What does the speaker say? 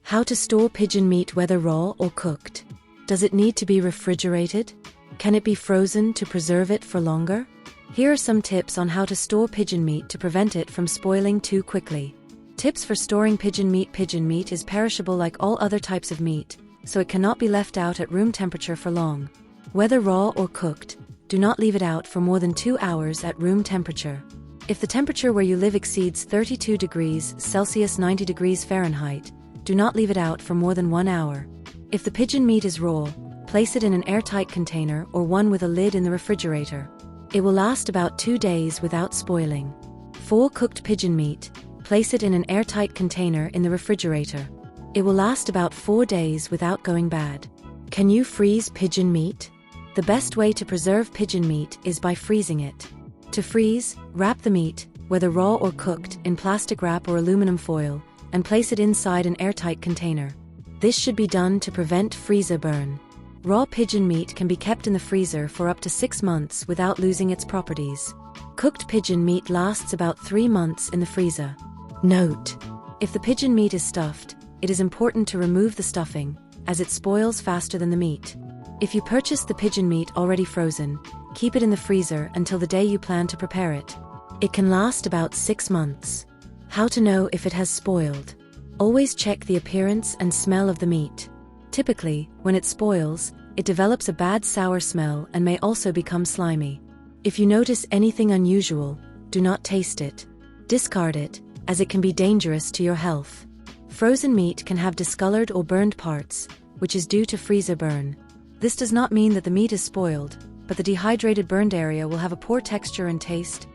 How to store pigeon meat, whether raw or cooked. Does it need to be refrigerated? Can it be frozen to preserve it for longer? Here are some tips on how to store pigeon meat to prevent it from spoiling too quickly. Tips for storing pigeon meat. Pigeon meat is perishable like all other types of meat, so it cannot be left out at room temperature for long. Whether raw or cooked, do not leave it out for more than 2 hours at room temperature. If the temperature where you live exceeds 32 degrees Celsius 90 degrees Fahrenheit, do not leave it out for more than 1 hour. If the pigeon meat is raw, place it in an airtight container or one with a lid in the refrigerator. It will last about 2 days without spoiling. For cooked pigeon meat, place it in an airtight container in the refrigerator. It will last about 4 days without going bad. Can you freeze pigeon meat? The best way to preserve pigeon meat is by freezing it. To freeze, wrap the meat, whether raw or cooked, in plastic wrap or aluminum foil, and place it inside an airtight container. This should be done to prevent freezer burn. Raw pigeon meat can be kept in the freezer for up to 6 months without losing its properties. Cooked pigeon meat lasts about 3 months in the freezer. Note: if the pigeon meat is stuffed, it is important to remove the stuffing, as it spoils faster than the meat. If you purchase the pigeon meat already frozen, keep it in the freezer until the day you plan to prepare it. It can last about 6 months. How to know if it has spoiled. Always check the appearance and smell of the meat. Typically, when it spoils, it develops a bad sour smell and may also become slimy. If you notice anything unusual, do not taste it. Discard it, as it can be dangerous to your health. Frozen meat can have discolored or burned parts, which is due to freezer burn. This does not mean that the meat is spoiled, but the dehydrated burned area will have a poor texture and taste,